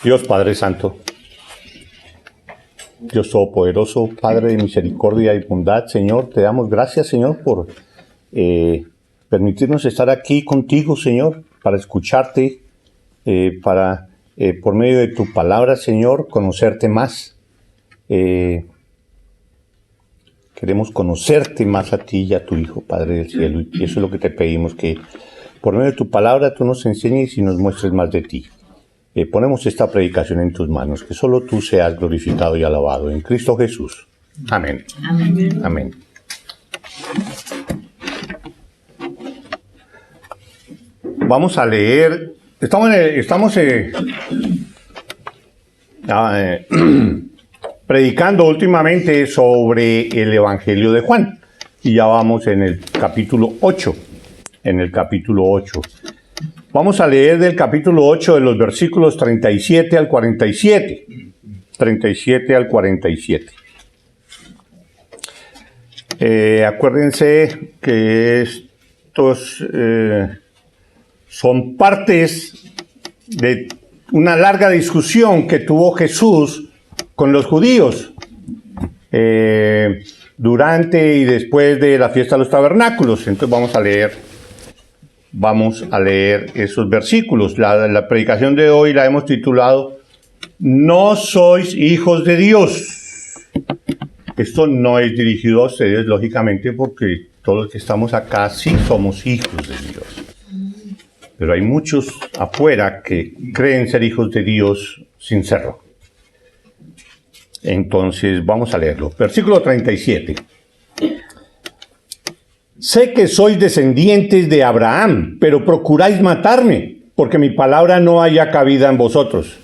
Dios Padre Santo, Dios Todopoderoso, Padre de misericordia y bondad, Señor, te damos gracias, Señor, por permitirnos estar aquí contigo, Señor, para escucharte, por medio de tu palabra, Señor, conocerte más. Queremos conocerte más a ti y a tu Hijo, Padre del cielo, y eso es lo que te pedimos, que por medio de tu palabra tú nos enseñes y nos muestres más de ti. Ponemos esta predicación en tus manos, que solo tú seas glorificado y alabado en Cristo Jesús. Amén. Amén. Amén. Vamos a leer, estamos predicando últimamente sobre el Evangelio de Juan, y ya vamos en el capítulo 8. Vamos a leer del capítulo 8 de los versículos 37 al 47. 37 al 47. Acuérdense que estos son partes de una larga discusión que tuvo Jesús con los judíos durante y después de la fiesta de los tabernáculos. Entonces vamos a leer esos versículos. La predicación de hoy la hemos titulado "No sois hijos de Dios". Esto no es dirigido a ustedes, lógicamente, porque todos los que estamos acá sí somos hijos de Dios. Pero hay muchos afuera que creen ser hijos de Dios sin serlo. Entonces vamos a leerlo. Versículo 37. Sé que sois descendientes de Abraham, pero procuráis matarme, porque mi palabra no haya cabida en vosotros.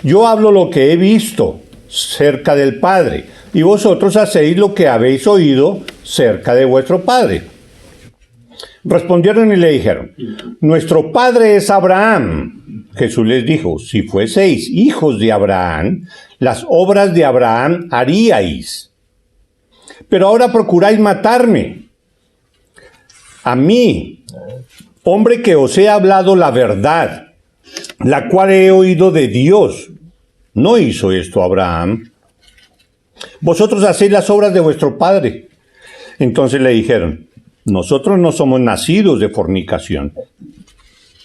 Yo hablo lo que he visto cerca del Padre, y vosotros hacéis lo que habéis oído cerca de vuestro Padre. Respondieron y le dijeron: nuestro padre es Abraham. Jesús les dijo: si fueseis hijos de Abraham, las obras de Abraham haríais. Pero ahora procuráis matarme, a mí, hombre que os he hablado la verdad, la cual he oído de Dios. ¿No hizo esto Abraham? Vosotros hacéis las obras de vuestro padre. Entonces le dijeron: nosotros no somos nacidos de fornicación.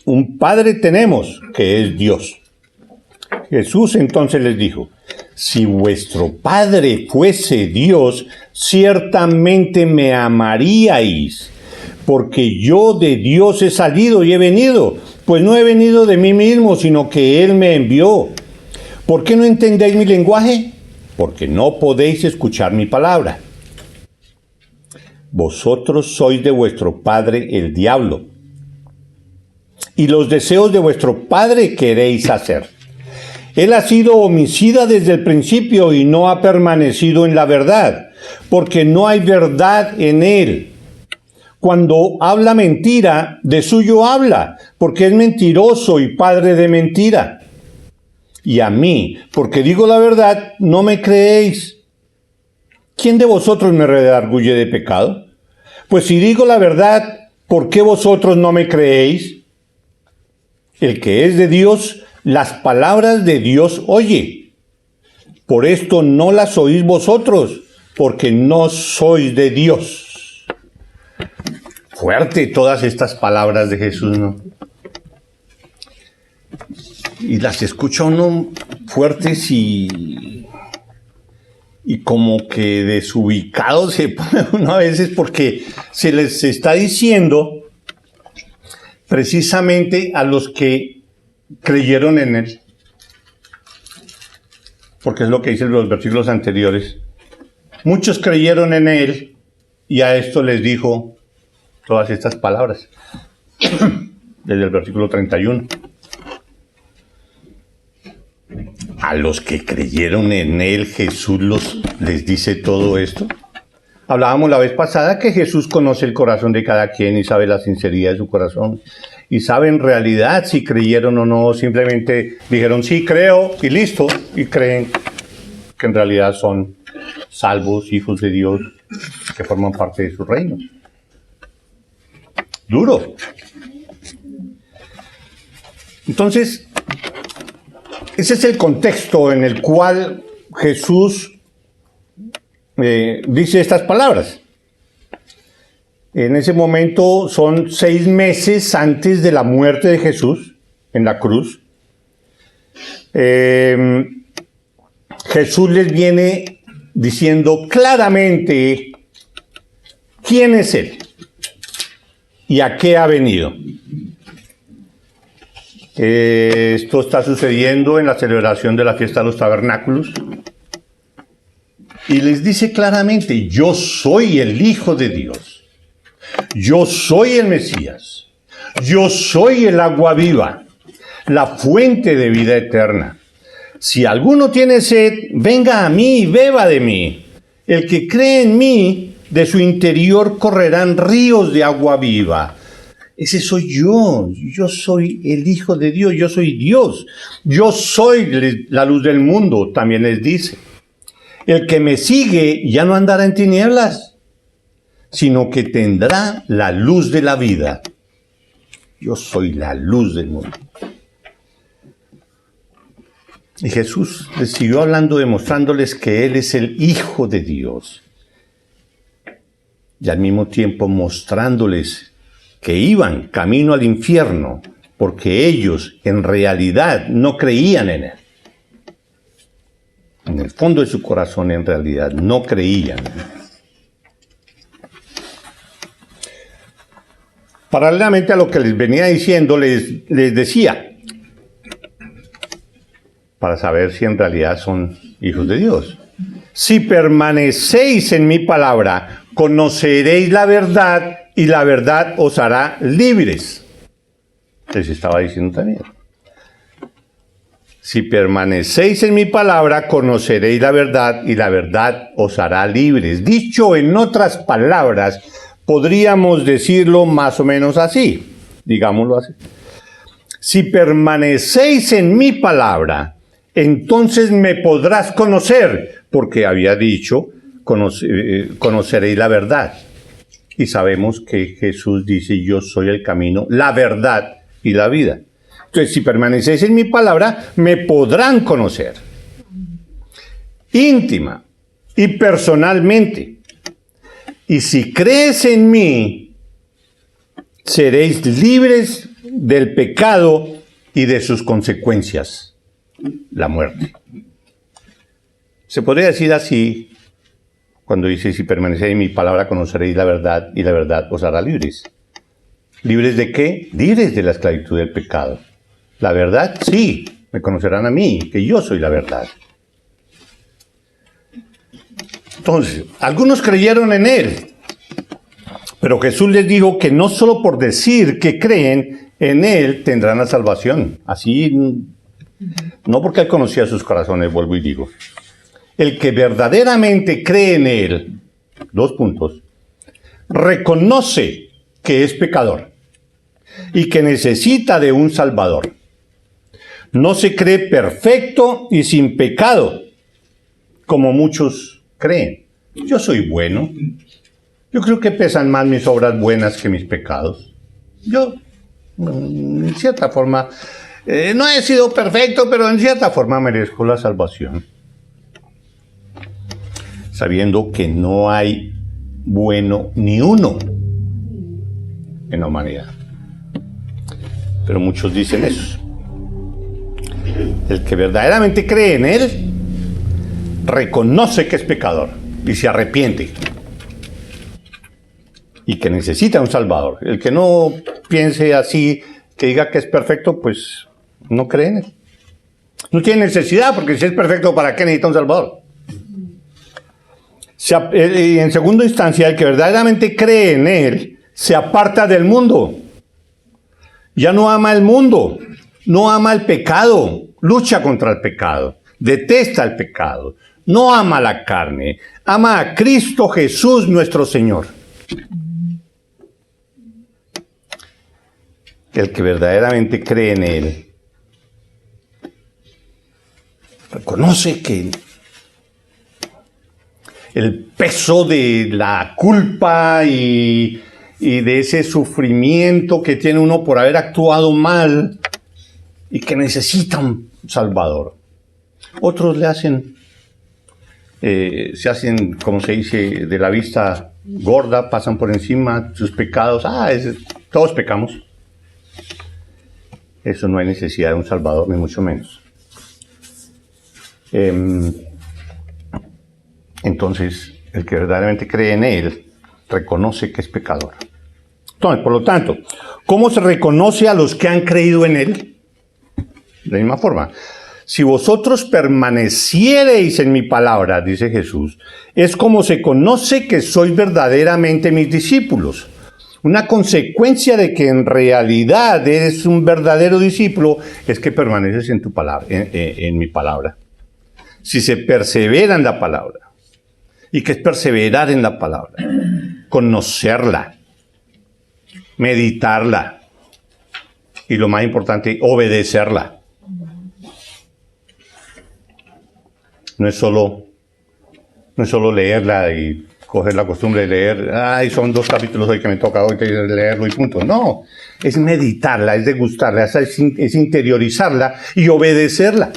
Un padre tenemos, que es Dios. Jesús entonces les dijo: si vuestro padre fuese Dios, ciertamente me amaríais, porque yo de Dios he salido y he venido, pues no he venido de mí mismo, sino que Él me envió. ¿Por qué no entendéis mi lenguaje? Porque no podéis escuchar mi palabra. Vosotros sois de vuestro padre el diablo, y los deseos de vuestro padre queréis hacer. Él ha sido homicida desde el principio y no ha permanecido en la verdad, porque no hay verdad en él. Cuando habla mentira, de suyo habla, porque es mentiroso y padre de mentira. Y a mí, porque digo la verdad, no me creéis. ¿Quién de vosotros me redarguye de pecado? Pues si digo la verdad, ¿por qué vosotros no me creéis? El que es de Dios, las palabras de Dios oye. Por esto no las oís vosotros, porque no sois de Dios. Fuerte todas estas palabras de Jesús, ¿no? Y las escucha uno fuertes y como que desubicado se pone uno a veces, porque se les está diciendo precisamente a los que creyeron en Él. Porque es lo que dicen los versículos anteriores. Muchos creyeron en Él y a esto les dijo todas estas palabras. Desde el versículo 31. A los que creyeron en Él, Jesús les dice todo esto. Hablábamos la vez pasada que Jesús conoce el corazón de cada quien y sabe la sinceridad de su corazón. Y sabe en realidad si creyeron o no, simplemente dijeron sí, creo y listo. Y creen que en realidad son salvos, hijos de Dios, que forman parte de su reino. Duro. Entonces, Ese es el contexto en el cual Jesús dice estas palabras. En ese momento son 6 meses antes de la muerte de Jesús en la cruz. Jesús les viene diciendo claramente quién es Él y a qué ha venido. Esto está sucediendo en la celebración de la fiesta de los tabernáculos. Y les dice claramente, yo soy el Hijo de Dios. Yo soy el Mesías. Yo soy el agua viva, la fuente de vida eterna. Si alguno tiene sed, venga a mí y beba de mí. El que cree en mí, de su interior correrán ríos de agua viva. Ese soy yo. Yo soy el Hijo de Dios. Yo soy Dios. Yo soy la luz del mundo, también les dice. El que me sigue ya no andará en tinieblas, sino que tendrá la luz de la vida. Yo soy la luz del mundo. Y Jesús les siguió hablando, demostrándoles que Él es el Hijo de Dios. Y al mismo tiempo mostrándoles que iban camino al infierno, porque ellos en realidad no creían en Él. En el fondo de su corazón, en realidad, no creían. Paralelamente a lo que les venía diciendo, les decía, para saber si en realidad son hijos de Dios. Si permanecéis en mi palabra, conoceréis la verdad y la verdad os hará libres. Les estaba diciendo también. Si permanecéis en mi palabra, conoceréis la verdad y la verdad os hará libres. Dicho en otras palabras, podríamos decirlo más o menos así, digámoslo así. Si permanecéis en mi palabra, entonces me podrás conocer, porque había dicho, conoceréis la verdad. Y sabemos que Jesús dice, yo soy el camino, la verdad y la vida. Entonces, si permanecéis en mi palabra, me podrán conocer. Íntima y personalmente. Y si crees en mí, seréis libres del pecado y de sus consecuencias, la muerte. Se podría decir así, cuando dice, si permanecéis en mi palabra, conoceréis la verdad y la verdad os hará libres. ¿Libres de qué? Libres de la esclavitud del pecado. La verdad, sí, me conocerán a mí, que yo soy la verdad. Entonces, algunos creyeron en Él, pero Jesús les dijo que no solo por decir que creen en Él tendrán la salvación. Así, no porque Él conocía sus corazones, vuelvo y digo. El que verdaderamente cree en Él, 2 puntos, reconoce que es pecador y que necesita de un Salvador. No se cree perfecto y sin pecado, como muchos creen. Yo soy bueno. Yo creo que pesan más mis obras buenas que mis pecados. Yo, en cierta forma, no he sido perfecto, pero en cierta forma merezco la salvación. Sabiendo que no hay bueno ni uno en la humanidad. Pero muchos dicen eso. El que verdaderamente cree en Él, reconoce que es pecador y se arrepiente. Y que necesita un Salvador. El que no piense así, que diga que es perfecto, pues no cree en Él. No tiene necesidad, porque si es perfecto, ¿para qué necesita un Salvador? Y en segunda instancia, el que verdaderamente cree en Él, se aparta del mundo. Ya no ama el mundo, no ama el pecado, lucha contra el pecado, detesta el pecado, no ama la carne, ama a Cristo Jesús nuestro Señor. El que verdaderamente cree en Él, reconoce que el peso de la culpa y de ese sufrimiento que tiene uno por haber actuado mal y que necesita un Salvador. Otros le hacen, se hacen, como se dice, de la vista gorda, pasan por encima sus pecados. Todos pecamos. Eso no hay necesidad de un Salvador, ni mucho menos. Entonces, el que verdaderamente cree en Él, reconoce que es pecador. Entonces, por lo tanto, ¿cómo se reconoce a los que han creído en Él? De la misma forma. Si vosotros permaneciereis en mi palabra, dice Jesús, es como se conoce que sois verdaderamente mis discípulos. Una consecuencia de que en realidad eres un verdadero discípulo es que permaneces en tu palabra, en mi palabra. Si se persevera en la palabra. ¿Y qué es perseverar en la palabra? Conocerla, meditarla y lo más importante, obedecerla. No es solo leerla y coger la costumbre de leer, son 2 capítulos hoy que me toca hoy leerlo y punto. No, es meditarla, es degustarla, es interiorizarla y obedecerla.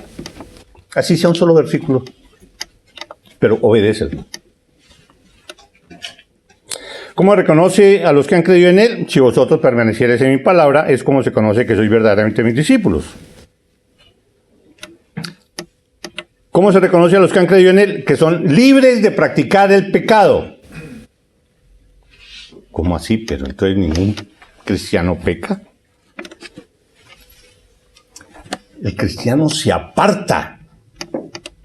Así sea un solo versículo, pero obedécelo. ¿Cómo reconoce a los que han creído en Él? Si vosotros permaneciereis en mi palabra, es como se conoce que sois verdaderamente mis discípulos. ¿Cómo se reconoce a los que han creído en Él? Que son libres de practicar el pecado. ¿Cómo así? Pero entonces ningún cristiano peca. El cristiano se aparta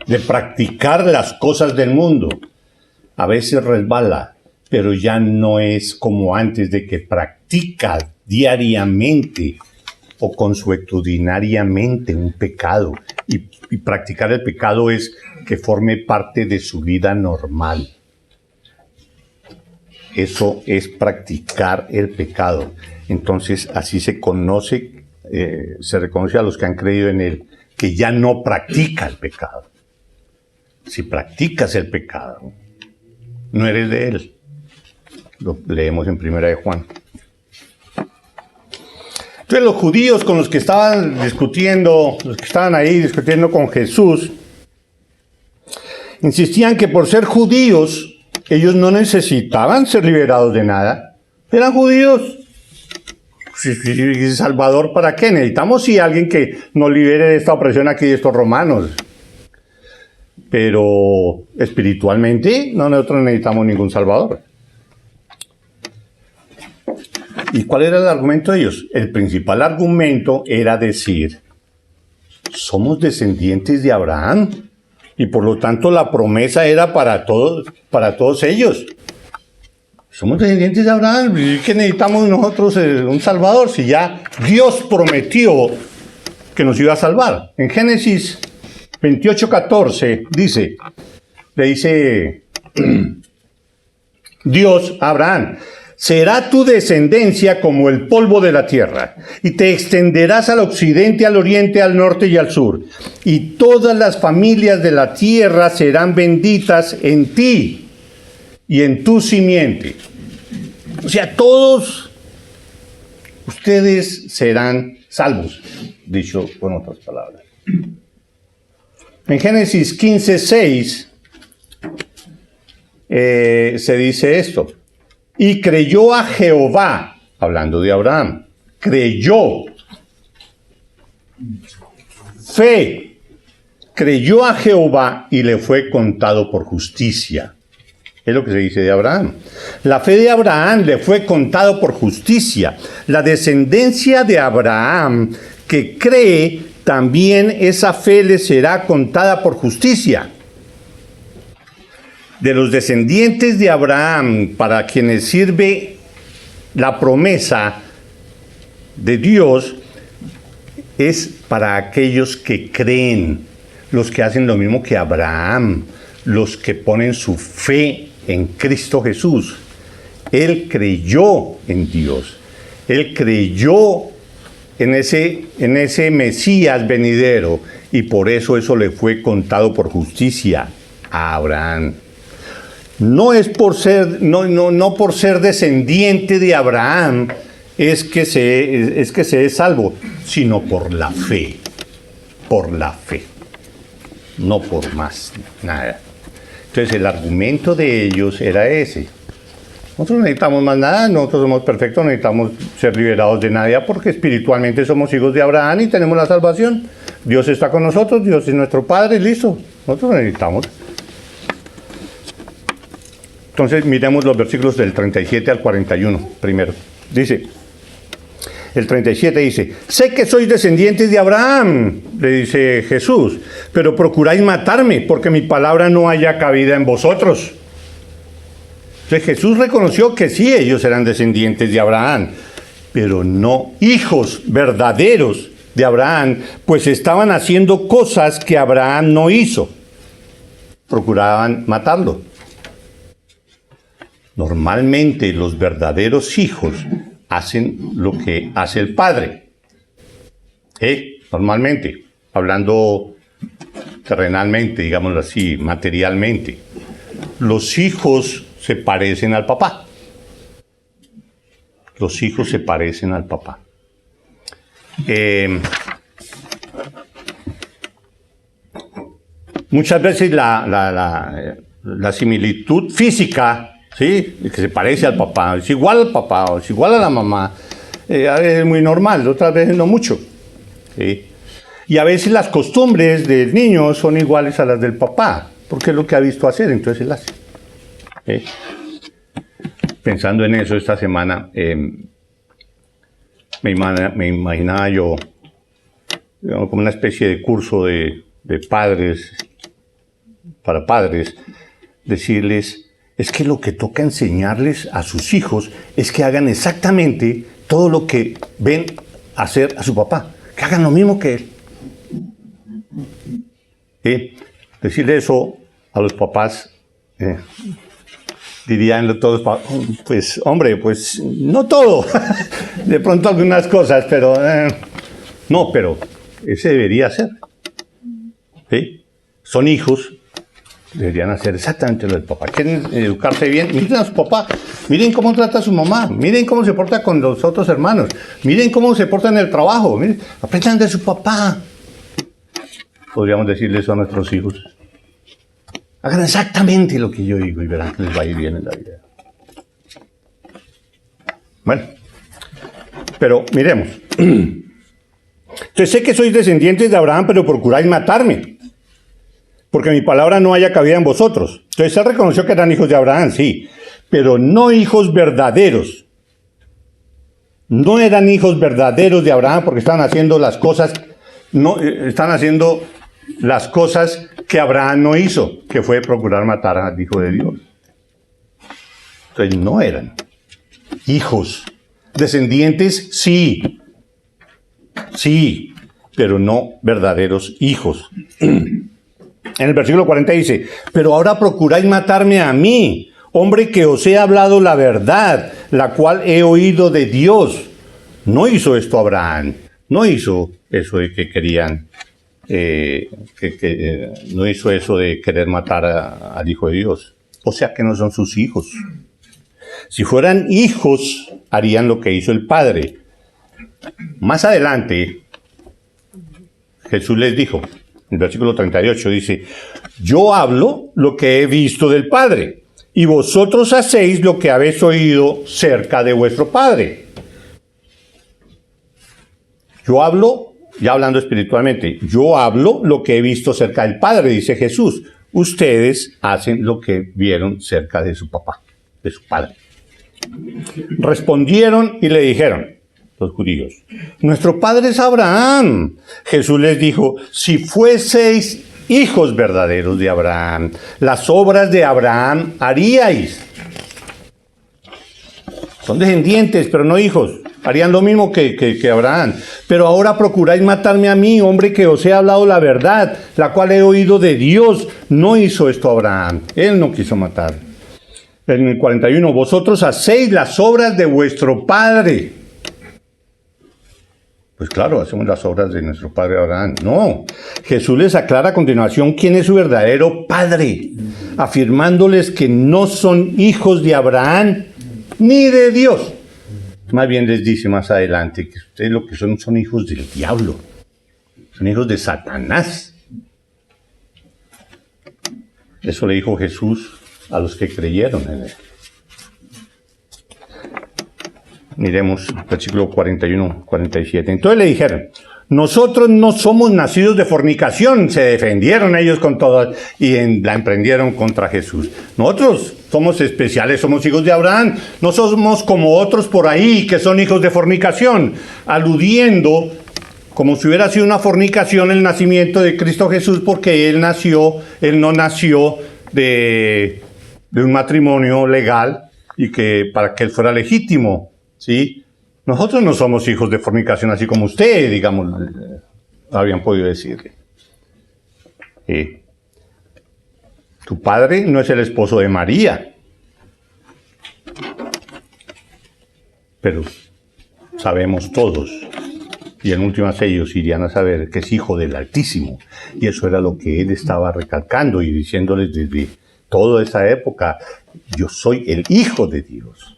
de practicar las cosas del mundo. A veces resbala, pero ya no es como antes de que practica diariamente o consuetudinariamente un pecado. Y practicar el pecado es que forme parte de su vida normal. Eso es practicar el pecado. Entonces, así se conoce, se reconoce a los que han creído en Él, que ya no practica el pecado. Si practicas el pecado, no eres de Él. Lo leemos en 1 de Juan. Entonces los judíos con los que estaban discutiendo, los que estaban ahí discutiendo con Jesús, insistían que por ser judíos, ellos no necesitaban ser liberados de nada. Eran judíos. ¿Salvador para qué? Necesitamos alguien que nos libere de esta opresión aquí de estos romanos. Pero espiritualmente, nosotros necesitamos ningún Salvador. ¿Y cuál era el argumento de ellos? El principal argumento era decir, somos descendientes de Abraham y por lo tanto la promesa era para todos ellos. Somos descendientes de Abraham, ¿y qué necesitamos nosotros un Salvador si ya Dios prometió que nos iba a salvar? En Génesis 28:14 le dice Dios a Abraham, será tu descendencia como el polvo de la tierra, y te extenderás al occidente, al oriente, al norte y al sur. Y todas las familias de la tierra serán benditas en ti y en tu simiente. O sea, todos ustedes serán salvos, dicho con otras palabras. En Génesis 15:6 se dice esto. Y creyó a Jehová, hablando de Abraham, creyó, fe, creyó a Jehová y le fue contado por justicia. Es lo que se dice de Abraham. La fe de Abraham le fue contado por justicia. La descendencia de Abraham que cree, también esa fe le será contada por justicia. De los descendientes de Abraham, para quienes sirve la promesa de Dios, es para aquellos que creen, los que hacen lo mismo que Abraham, los que ponen su fe en Cristo Jesús. Él creyó en Dios, él creyó en ese Mesías venidero, y por eso le fue contado por justicia a Abraham. No es por ser, no por ser descendiente de Abraham es que se es salvo, sino por la fe. por la fe, no por más nada. Entonces el argumento de ellos era ese. Nosotros no necesitamos más nada, nosotros somos perfectos, no necesitamos ser liberados de nada porque espiritualmente somos hijos de Abraham y tenemos la salvación. Dios está con nosotros, Dios es nuestro Padre, listo. Nosotros no necesitamos. Entonces miremos los versículos del 37 al 41 primero. Dice, el 37 dice, sé que sois descendientes de Abraham, le dice Jesús, pero procuráis matarme porque mi palabra no haya cabida en vosotros. Entonces Jesús reconoció que sí, ellos eran descendientes de Abraham, pero no hijos verdaderos de Abraham, pues estaban haciendo cosas que Abraham no hizo. Procuraban matarlo. Normalmente los verdaderos hijos hacen lo que hace el padre. Normalmente, hablando terrenalmente, digámoslo así, materialmente. Los hijos se parecen al papá. Los hijos se parecen al papá. Muchas veces la similitud física, ¿sí?, que se parece al papá, es igual al papá, o es igual a la mamá, a veces es muy normal, otras veces no mucho. ¿Sí? Y a veces las costumbres del niño son iguales a las del papá, porque es lo que ha visto hacer, entonces él hace. Pensando en eso esta semana, me imaginaba yo, digamos, como una especie de curso de padres, para padres, decirles, es que lo que toca enseñarles a sus hijos es que hagan exactamente todo lo que ven hacer a su papá, que hagan lo mismo que él. Decirle eso a los papás, dirían todos, pues hombre, pues no todo, de pronto algunas cosas, pero no, pero ese debería ser. ¿Sí? Son hijos, deberían hacer exactamente lo del papá. ¿Quieren educarse bien? Miren a su papá, miren cómo trata a su mamá, miren cómo se porta con los otros hermanos, miren cómo se porta en el trabajo, miren, aprendan de su papá. Podríamos decirle eso a nuestros hijos. Hagan exactamente lo que yo digo y verán que les va a ir bien en la vida. Bueno, pero miremos. Entonces sé que sois descendientes de Abraham, pero procuráis matarme, porque mi palabra no haya cabida en vosotros. Entonces él reconoció que eran hijos de Abraham, sí, pero no hijos verdaderos. No eran hijos verdaderos de Abraham porque estaban haciendo las cosas, están haciendo las cosas que Abraham no hizo, que fue procurar matar al Hijo de Dios. Entonces no eran hijos. Descendientes, sí, pero no verdaderos hijos. En el versículo 40 dice, pero ahora procuráis matarme a mí, hombre que os he hablado la verdad, la cual he oído de Dios. No hizo esto Abraham, no hizo eso de que querían, no hizo eso de querer matar al Hijo de Dios. O sea que no son sus hijos. Si fueran hijos, harían lo que hizo el Padre. Más adelante, Jesús les dijo, en el versículo 38 dice, yo hablo lo que he visto del Padre, y vosotros hacéis lo que habéis oído cerca de vuestro Padre. Yo hablo, ya hablando espiritualmente, yo hablo lo que he visto cerca del Padre, dice Jesús. Ustedes hacen lo que vieron cerca de su papá, de su padre. Respondieron y le dijeron, los judíos, nuestro padre es Abraham. Jesús les dijo, si fueseis hijos verdaderos de Abraham, las obras de Abraham haríais. Son descendientes, pero no hijos. Harían lo mismo que Abraham. Pero ahora procuráis matarme a mí, hombre que os he hablado la verdad, la cual he oído de Dios. No hizo esto Abraham. Él no quiso matar. En el 41, vosotros hacéis las obras de vuestro padre. Pues claro, hacemos las obras de nuestro padre Abraham. No, Jesús les aclara a continuación quién es su verdadero padre, afirmándoles que no son hijos de Abraham ni de Dios. Más bien les dice más adelante que ustedes lo que son hijos del diablo. son hijos de Satanás. Eso le dijo Jesús a los que creyeron en él. Miremos versículo 41, 47. Entonces le dijeron, nosotros no somos nacidos de fornicación. Se defendieron ellos con todo y la emprendieron contra Jesús. Nosotros somos especiales, somos hijos de Abraham. No somos como otros por ahí que son hijos de fornicación. Aludiendo como si hubiera sido una fornicación el nacimiento de Cristo Jesús, porque Él no nació de un matrimonio legal y que para que Él fuera legítimo. ¿Sí? Nosotros no somos hijos de fornicación, así como usted, digamos, habían podido decirle. Tu padre no es el esposo de María, pero sabemos todos, y en últimas ellos irían a saber que es hijo del Altísimo, y eso era lo que él estaba recalcando y diciéndoles desde toda esa época: yo soy el Hijo de Dios.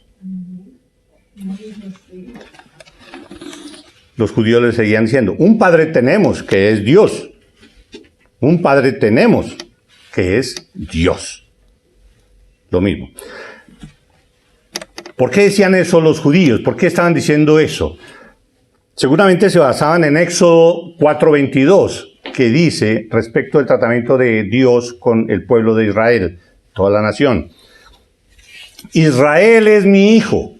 Los judíos le seguían diciendo: un padre tenemos, que es Dios. Un padre tenemos, que es Dios. Lo mismo. ¿Por qué decían eso los judíos? ¿Por qué estaban diciendo eso? Seguramente se basaban en Éxodo 4:22, que dice respecto al tratamiento de Dios con el pueblo de Israel, toda la nación: Israel es mi hijo,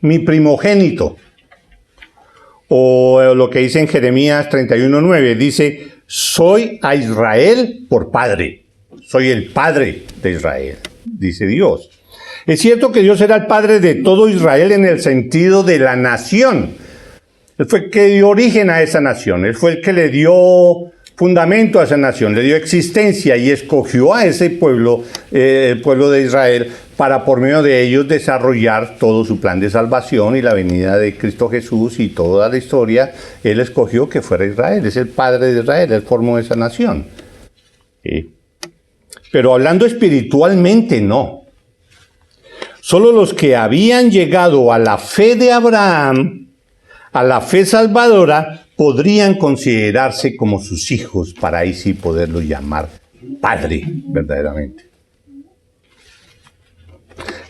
mi primogénito. O lo que dice en Jeremías 31:9, dice: soy a Israel por padre. Soy el padre de Israel, dice Dios. Es cierto que Dios era el padre de todo Israel en el sentido de la nación. Él fue el que dio origen a esa nación. Él fue el que le dio fundamento a esa nación, le dio existencia y escogió a ese pueblo, el pueblo de Israel, para por medio de ellos desarrollar todo su plan de salvación y la venida de Cristo Jesús y toda la historia. Él escogió que fuera Israel, es el padre de Israel, él formó esa nación. ¿Sí? Pero hablando espiritualmente, no. Solo los que habían llegado a la fe de Abraham, a la fe salvadora, podrían considerarse como sus hijos, para ahí sí poderlo llamar padre verdaderamente.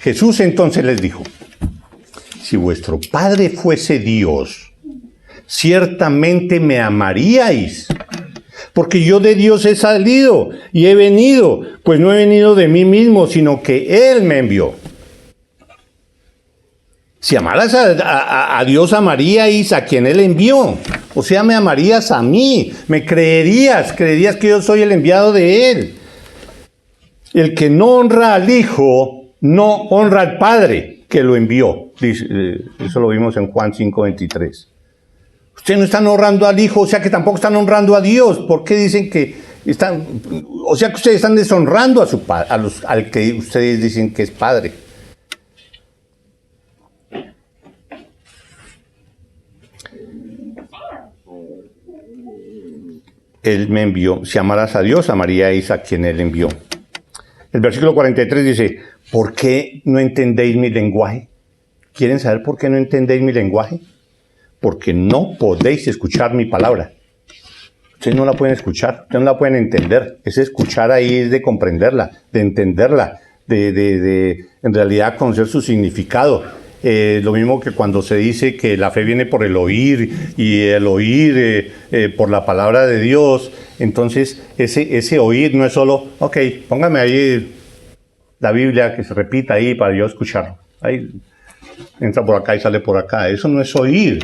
Jesús entonces les dijo: si vuestro padre fuese Dios, ciertamente me amaríais, porque yo de Dios he salido y he venido, pues no he venido de mí mismo, sino que Él me envió. Si amaras a Dios, amaríais a quien Él envió. O sea, me amarías a mí, me creerías que yo soy el enviado de Él. El que no honra al Hijo, no honra al Padre que lo envió. Dice, eso lo vimos en Juan 5:23. Ustedes no están honrando al Hijo, o sea que tampoco están honrando a Dios. ¿Por qué dicen que están? O sea que ustedes están deshonrando a su padre, al que ustedes dicen que es Padre. Él me envió. Si amaras a Dios, amaríais a quien Él envió. El versículo 43 dice: ¿por qué no entendéis mi lenguaje? ¿Quieren saber por qué no entendéis mi lenguaje? Porque no podéis escuchar mi palabra. Ustedes no la pueden escuchar, ustedes no la pueden entender. Ese escuchar ahí es de comprenderla, de entenderla, de en realidad conocer su significado. Lo mismo que cuando se dice que la fe viene por el oír y el oír por la palabra de Dios. Entonces ese oír no es solo, ok, póngame ahí la Biblia que se repita ahí para yo escucharlo. Ahí entra por acá y sale por acá. Eso no es oír.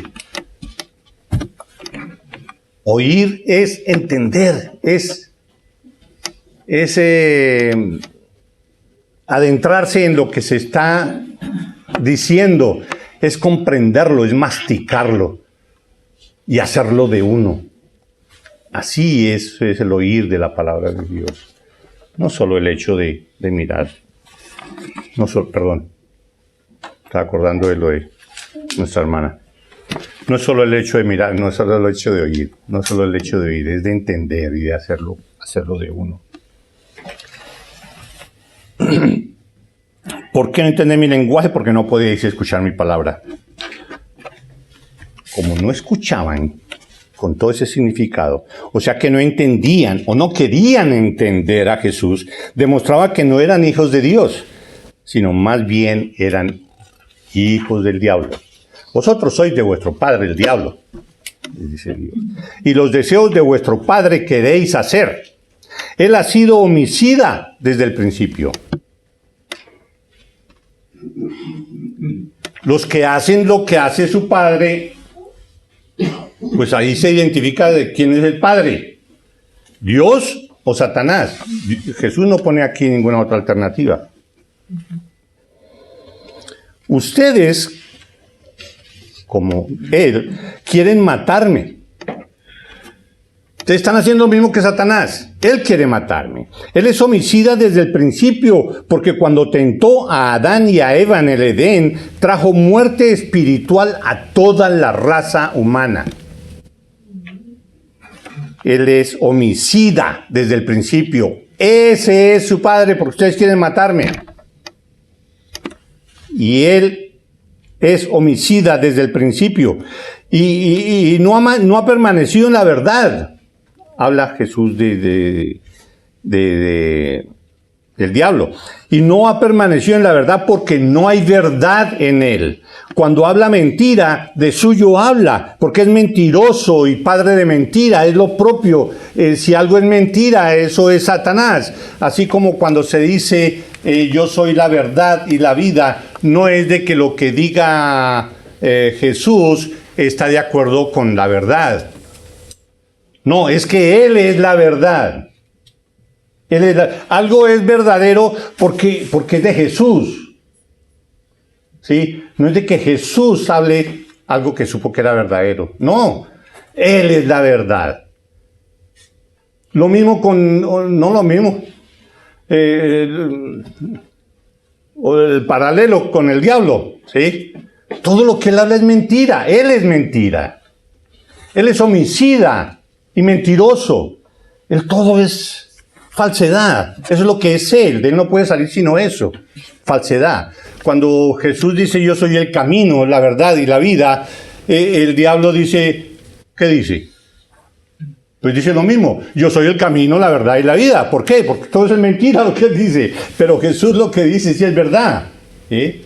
Oír es entender, es adentrarse en lo que se está diciendo, es comprenderlo, es masticarlo y hacerlo de uno. Así es el oír de la palabra de Dios. No solo el hecho de mirar. Perdón. Estaba acordando de lo de nuestra hermana. No es solo el hecho de mirar, no es solo el hecho de oír. No es solo el hecho de oír, es de entender y de hacerlo de uno. ¿Por qué no entendéis mi lenguaje? Porque no podíais escuchar mi palabra. Como no escuchaban, con todo ese significado, o sea que no entendían o no querían entender a Jesús, demostraba que no eran hijos de Dios, sino más bien eran hijos del diablo. Vosotros sois de vuestro padre el diablo, dice Dios, y los deseos de vuestro padre queréis hacer. Él ha sido homicida desde el principio. Los que hacen lo que hace su padre, pues ahí se identifica de quién es el padre, Dios o Satanás. Jesús no pone aquí ninguna otra alternativa. Ustedes, como él, quieren matarme. Ustedes están haciendo lo mismo que Satanás. Él quiere matarme. Él es homicida desde el principio, porque cuando tentó a Adán y a Eva en el Edén, trajo muerte espiritual a toda la raza humana. Él es homicida desde el principio. Ese es su padre, porque ustedes quieren matarme. Y él es homicida desde el principio. Y no ha permanecido en la verdad. Habla Jesús del diablo. Y no ha permanecido en la verdad porque no hay verdad en él. Cuando habla mentira, de suyo habla, porque es mentiroso y padre de mentira, es lo propio. Si algo es mentira, eso es Satanás. Así como cuando se dice, yo soy la verdad y la vida, no es de que lo que diga Jesús está de acuerdo con la verdad. No, es que Él es la verdad. Algo es verdadero porque es de Jesús. ¿Sí? No es de que Jesús hable algo que supo que era verdadero. No, Él es la verdad. Lo mismo no lo mismo. O el paralelo con el diablo. ¿Sí? Todo lo que Él habla es mentira. Él es mentira. Él es homicida y mentiroso. Él todo es falsedad. Eso es lo que es Él. De Él no puede salir sino eso. Falsedad. Cuando Jesús dice, yo soy el camino, la verdad y la vida, el diablo dice, ¿qué dice? Pues dice lo mismo. Yo soy el camino, la verdad y la vida. ¿Por qué? Porque todo es mentira lo que Él dice. Pero Jesús lo que dice sí es verdad. ¿Sí?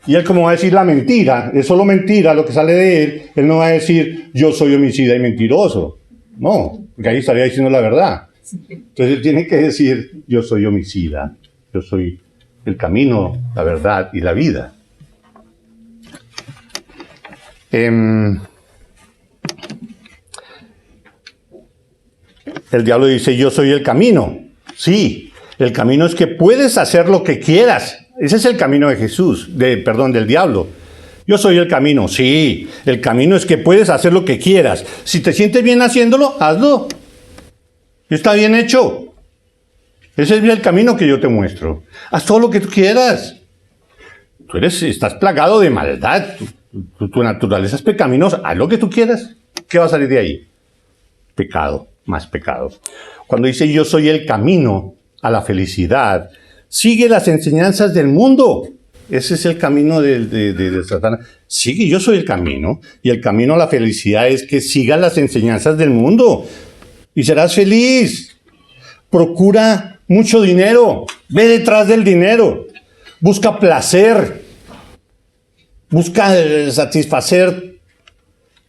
Y Él, como va a decir la mentira, es solo mentira lo que sale de Él, Él no va a decir, yo soy homicida y mentiroso. No, porque ahí estaría diciendo la verdad. Entonces Él tiene que decir, yo soy homicida, yo soy el camino, la verdad y la vida. El diablo dice, yo soy el camino. Sí, el camino es que puedes hacer lo que quieras. Ese es el camino de Jesús, del diablo. Yo soy el camino. Sí, el camino es que puedes hacer lo que quieras. Si te sientes bien haciéndolo, hazlo. Está bien hecho. Ese es el camino que yo te muestro. Haz todo lo que tú quieras. Estás plagado de maldad. Tu naturaleza es pecaminosa. Haz lo que tú quieras. ¿Qué va a salir de ahí? Pecado, más pecado. Cuando dice yo soy el camino a la felicidad, sigue las enseñanzas del mundo. Ese es el camino de Satanás. Sigue, yo soy el camino. Y el camino a la felicidad es que sigas las enseñanzas del mundo. Y serás feliz. Procura mucho dinero. Ve detrás del dinero. Busca placer. Busca satisfacer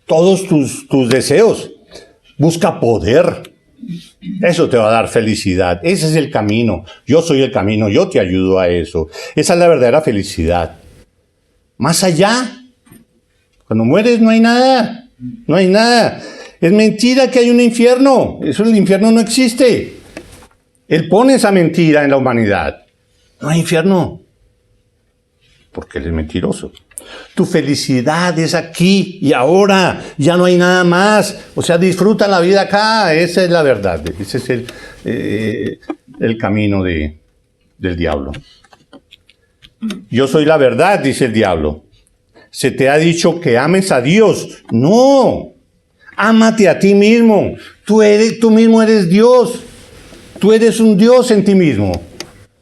todos tus deseos. Busca poder. Eso te va a dar felicidad. Ese es el camino. Yo soy el camino. Yo te ayudo a eso. Esa es la verdadera felicidad. Más allá, cuando mueres no hay nada. No hay nada. Es mentira que hay un infierno. Eso, el infierno no existe. Él pone esa mentira en la humanidad. No hay infierno. Porque Él es mentiroso. Tu felicidad es aquí y ahora, ya no hay nada más. O sea, disfruta la vida acá, esa es la verdad. Ese es el camino del diablo. Yo soy la verdad, dice el diablo. Se te ha dicho que ames a Dios. No, ámate a ti mismo. Tú mismo eres Dios. Tú eres un Dios en ti mismo.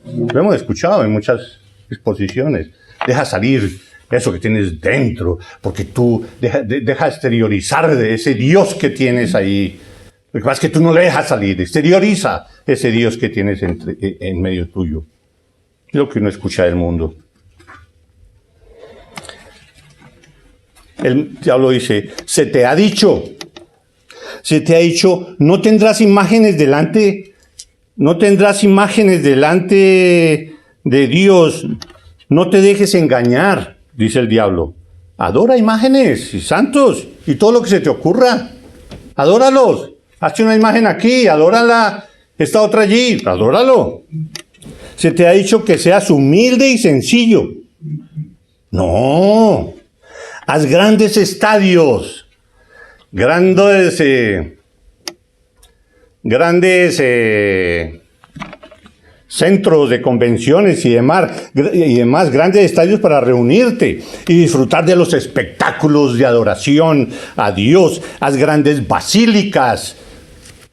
Lo hemos escuchado en muchas exposiciones. Deja salir eso que tienes dentro, porque tú deja exteriorizar de ese Dios que tienes ahí. Lo que pasa es que tú no le dejas salir, exterioriza ese Dios que tienes en medio tuyo. Es lo que uno escucha del mundo. El diablo dice, se te ha dicho, no tendrás imágenes delante de Dios, no te dejes engañar, dice el diablo. Adora imágenes y santos y todo lo que se te ocurra. Adóralos. Hazte una imagen aquí, adórala. Esta otra allí, adóralo. Se te ha dicho que seas humilde y sencillo. No. Haz grandes estadios. Grandes centros de convenciones y demás, grandes estadios para reunirte y disfrutar de los espectáculos de adoración a Dios. Haz grandes basílicas,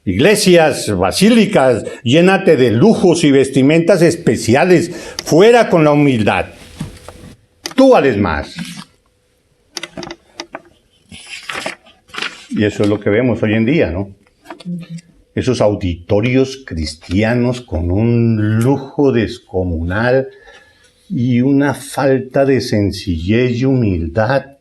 iglesias, basílicas, llénate de lujos y vestimentas especiales, fuera con la humildad. Tú vales más. Y eso es lo que vemos hoy en día, ¿no? Esos auditorios cristianos con un lujo descomunal y una falta de sencillez y humildad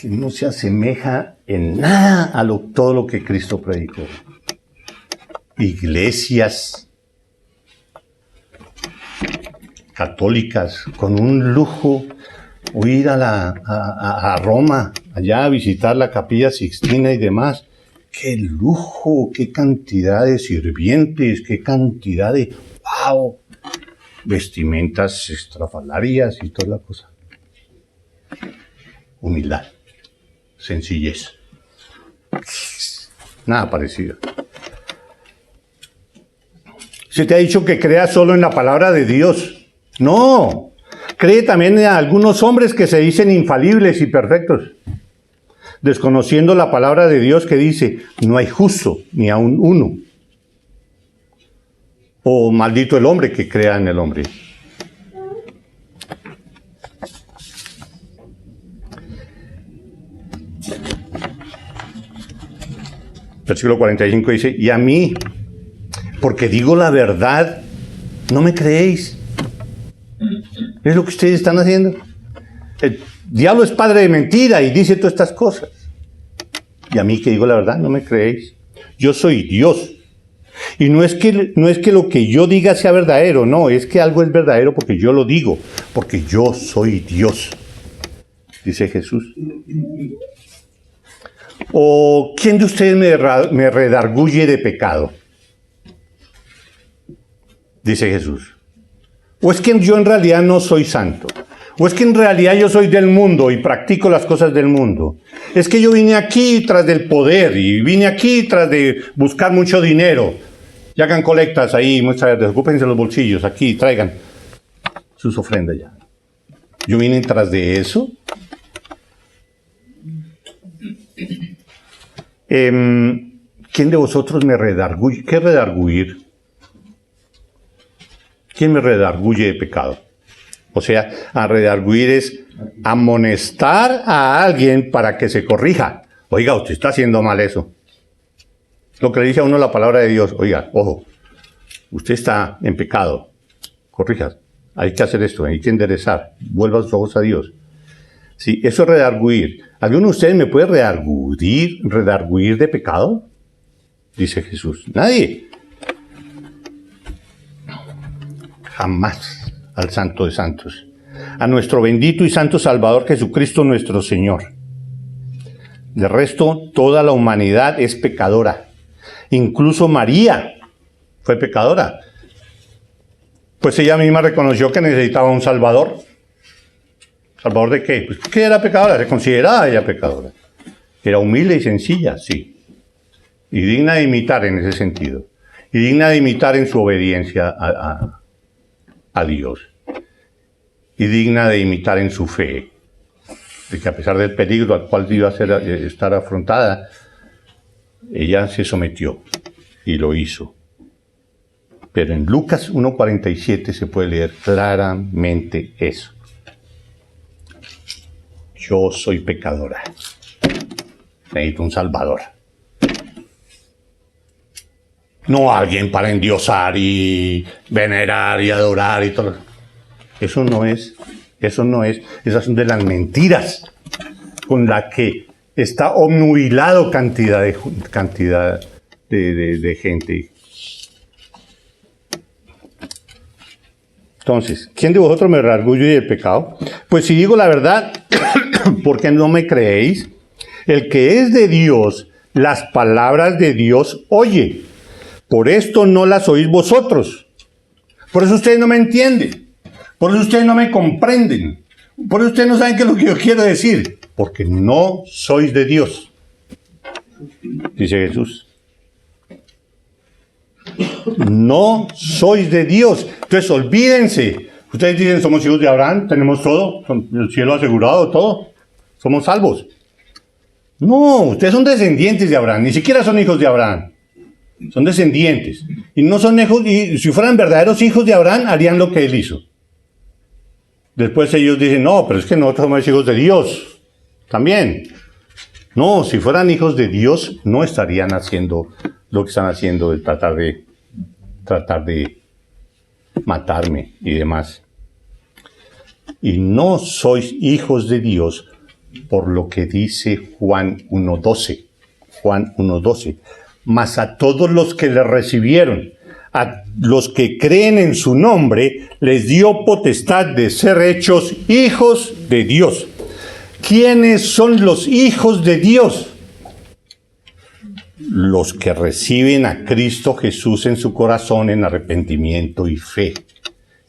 que no se asemeja en nada a todo lo que Cristo predicó. Iglesias católicas con un lujo, o ir a Roma, allá a visitar la Capilla Sixtina y demás. ¡Qué lujo! ¡Qué cantidad de sirvientes! ¡Qué cantidad de ¡wow! Vestimentas estrafalarias y toda la cosa. Humildad, sencillez. Nada parecido. Se te ha dicho que creas solo en la palabra de Dios. ¡No! Cree también en algunos hombres que se dicen infalibles y perfectos, desconociendo la palabra de Dios que dice, no hay justo ni aun uno. O maldito el hombre que crea en el hombre. Versículo 45 dice, y a mí, porque digo la verdad, no me creéis. Es lo que ustedes están haciendo. El diablo es padre de mentira y dice todas estas cosas. Y a mí que digo la verdad, no me creéis. Yo soy Dios. Y no es que lo que yo diga sea verdadero, no, es que algo es verdadero porque yo lo digo, porque yo soy Dios, dice Jesús. ¿O quién de ustedes me redarguye de pecado? Dice Jesús. ¿O es que yo en realidad no soy santo? ¿O es que en realidad yo soy del mundo y practico las cosas del mundo? Es que yo vine aquí tras del poder y vine aquí tras de buscar mucho dinero. Y hagan colectas ahí, muchas veces, desocúpense los bolsillos, aquí, traigan sus ofrendas ya. ¿Yo vine tras de eso? ¿Quién de vosotros me redarguye? ¿Qué redarguir? ¿Quién me redarguye de pecado? O sea, a redarguir es amonestar a alguien para que se corrija. Oiga, usted está haciendo mal eso. Lo que le dice a uno la palabra de Dios. Oiga, ojo, usted está en pecado. Corrija. Hay que hacer esto, hay que enderezar. Vuelva sus ojos a Dios. Sí, eso es redarguir. ¿Alguno de ustedes me puede redarguir de pecado? Dice Jesús. Nadie. Jamás al Santo de Santos, a nuestro bendito y santo Salvador Jesucristo nuestro Señor. De resto, toda la humanidad es pecadora. Incluso María fue pecadora. Pues ella misma reconoció que necesitaba un Salvador. ¿Salvador de qué? Pues que era pecadora, se consideraba ella pecadora. Era humilde y sencilla, sí. Y digna de imitar en ese sentido. Y digna de imitar en su obediencia a Dios. Y digna de imitar en su fe. De que a pesar del peligro al cual iba a estar afrontada, ella se sometió y lo hizo. Pero en Lucas 1:47 se puede leer claramente eso. yo soy pecadora. Necesito un salvador. No alguien para endiosar y venerar y adorar y todo. Eso no es. Esas son de las mentiras con las que está obnubilado cantidad de gente. Entonces, ¿quién de vosotros me redarguye del pecado? Pues si digo la verdad, ¿por qué no me creéis? El que es de Dios, las palabras de Dios oye. Por esto no las oís vosotros. Por eso ustedes no me entienden. Por eso ustedes no me comprenden. Por eso ustedes no saben qué es lo que yo quiero decir. Porque no sois de Dios. Dice Jesús. No sois de Dios. Entonces olvídense. Ustedes dicen, somos hijos de Abraham, tenemos todo, el cielo asegurado, todo. Somos salvos. No, ustedes son descendientes de Abraham. Ni siquiera son hijos de Abraham. Son descendientes. Y no son hijos, y si fueran verdaderos hijos de Abraham, harían lo que él hizo. Después ellos dicen, no, pero es que nosotros somos hijos de Dios. También. No, si fueran hijos de Dios, no estarían haciendo lo que están haciendo de tratar de matarme y demás. Y no sois hijos de Dios por lo que dice Juan 1:12. Juan 1:12. Mas a todos los que le recibieron, a los que creen en su nombre, les dio potestad de ser hechos hijos de Dios. ¿Quiénes son los hijos de Dios? Los que reciben a Cristo Jesús en su corazón en arrepentimiento y fe.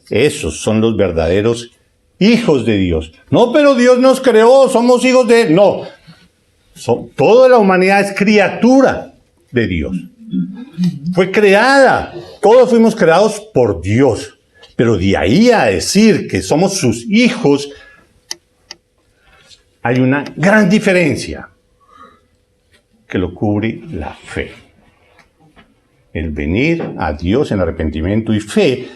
Esos son los verdaderos hijos de Dios. No, pero Dios nos creó, somos hijos de Él. No, toda la humanidad es criatura de Dios. Fue creada, todos fuimos creados por Dios. Pero de ahí a decir que somos sus hijos, hay una gran diferencia que lo cubre la fe. El venir a Dios en arrepentimiento y fe,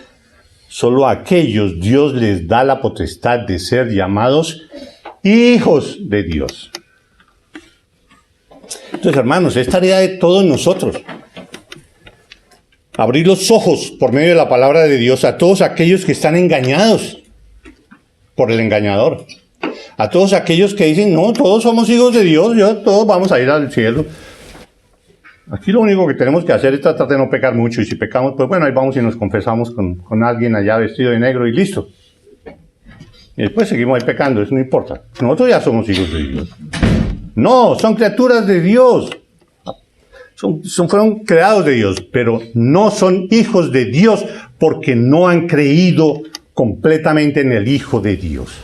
solo a aquellos Dios les da la potestad de ser llamados hijos de Dios. Entonces, hermanos, es tarea de todos nosotros abrir los ojos por medio de la palabra de Dios a todos aquellos que están engañados por el engañador. A todos aquellos que dicen, no, todos somos hijos de Dios, todos vamos a ir al cielo. Aquí lo único que tenemos que hacer es tratar de no pecar mucho, y si pecamos, pues bueno, ahí vamos y nos confesamos con alguien allá vestido de negro y listo. Y después seguimos ahí pecando, eso no importa. Nosotros ya somos hijos de Dios. No, son criaturas de Dios. Fueron creados de Dios, pero no son hijos de Dios porque no han creído completamente en el Hijo de Dios.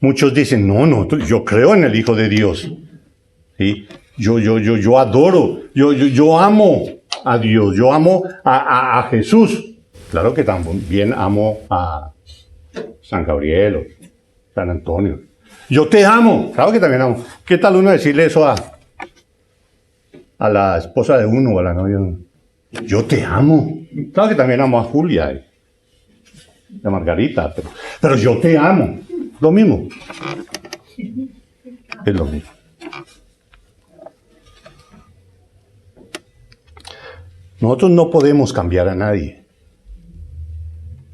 Muchos dicen, no, yo creo en el Hijo de Dios. ¿Sí? Yo adoro, yo amo a Dios, yo amo a Jesús. Claro que también amo a San Gabriel o San Antonio. Yo te amo, claro que también amo. ¿Qué tal uno decirle eso a la esposa de uno o a la novia de uno? Yo te amo. Claro que también amo a Julia y a Margarita, pero yo te amo. Lo mismo. Es lo mismo. Nosotros no podemos cambiar a nadie,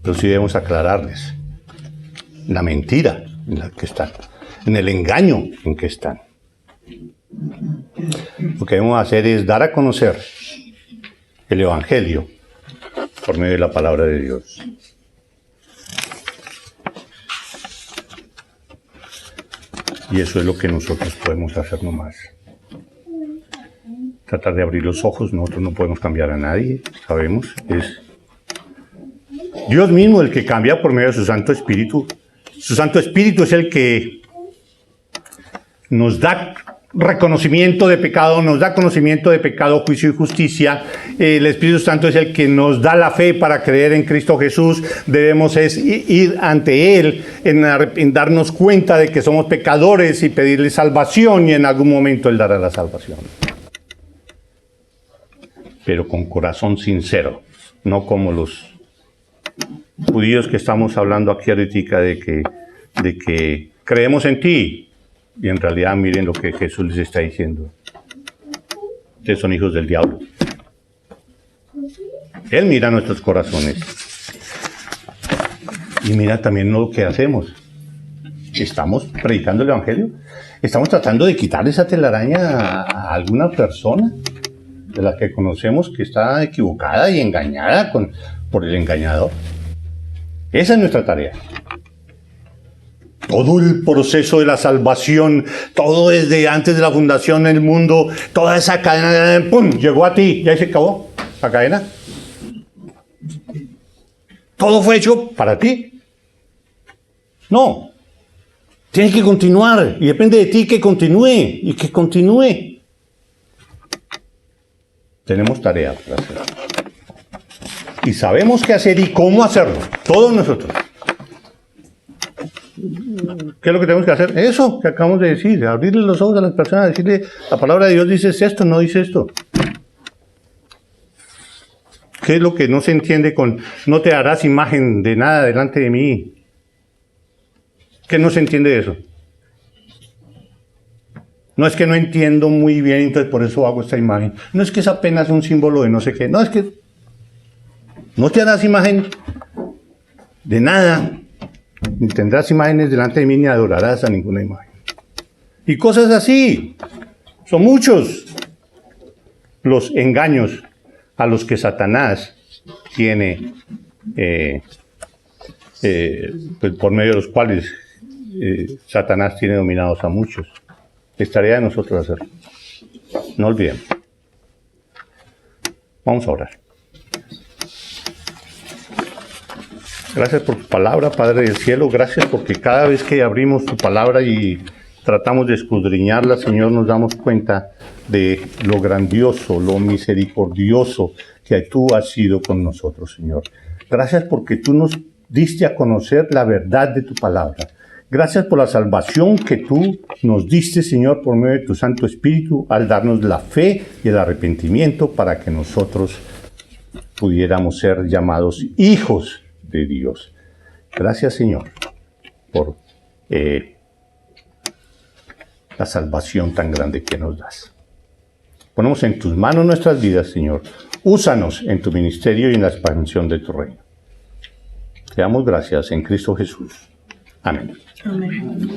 pero sí debemos aclararles la mentira en la que están, en el engaño en que están. Lo que debemos hacer es dar a conocer el Evangelio por medio de la palabra de Dios. Y eso es lo que nosotros podemos hacer nomás. Tratar de abrir los ojos. Nosotros no podemos cambiar a nadie, sabemos. Es Dios mismo el que cambia por medio de su Santo Espíritu. Su Santo Espíritu es el que nos da reconocimiento de pecado, nos da conocimiento de pecado, juicio y justicia. El Espíritu Santo es el que nos da la fe para creer en Cristo Jesús. Debemos ir ante Él en darnos cuenta de que somos pecadores y pedirle salvación, y en algún momento Él dará la salvación. Pero con corazón sincero, no como los judíos que estamos hablando aquí ahorita de que creemos en ti. Y en realidad miren lo que Jesús les está diciendo. Ustedes son hijos del diablo. Él mira nuestros corazones. Y mira también lo que hacemos. Estamos predicando el Evangelio. Estamos tratando de quitar esa telaraña a alguna persona de la que conocemos que está equivocada y engañada por el engañador. Esa es nuestra tarea. Todo el proceso de la salvación, todo desde antes de la fundación del mundo, toda esa cadena, ¡pum!, llegó a ti, ya se acabó la cadena. Todo fue hecho para ti. No. Tiene que continuar y depende de ti que continúe y que continúe. Tenemos tarea para hacer. Y sabemos qué hacer y cómo hacerlo. Todos nosotros. ¿Qué es lo que tenemos que hacer? Eso que acabamos de decir. Abrirle los ojos a las personas. Decirle, la palabra de Dios dice esto, no dice esto. ¿Qué es lo que no se entiende con no te harás imagen de nada delante de mí? ¿Qué no se entiende de eso? No es que no entiendo muy bien, entonces por eso hago esta imagen. No es que es apenas un símbolo de no sé qué. No, es que no te harás imagen de nada, ni tendrás imágenes delante de mí, ni adorarás a ninguna imagen. Y cosas así. Son muchos los engaños a los que Satanás tiene, pues por medio de los cuales Satanás tiene dominados a muchos. Es tarea de nosotros hacerlo. No olvidemos. Vamos a orar. Gracias por tu palabra, Padre del cielo. Gracias porque cada vez que abrimos tu palabra y tratamos de escudriñarla, Señor, nos damos cuenta de lo grandioso, lo misericordioso que tú has sido con nosotros, Señor. Gracias porque tú nos diste a conocer la verdad de tu palabra. Gracias por la salvación que tú nos diste, Señor, por medio de tu Santo Espíritu, al darnos la fe y el arrepentimiento para que nosotros pudiéramos ser llamados hijos de Dios. Gracias, Señor, por la salvación tan grande que nos das. Ponemos en tus manos nuestras vidas, Señor. Úsanos en tu ministerio y en la expansión de tu reino. Te damos gracias en Cristo Jesús. Amén. Amén.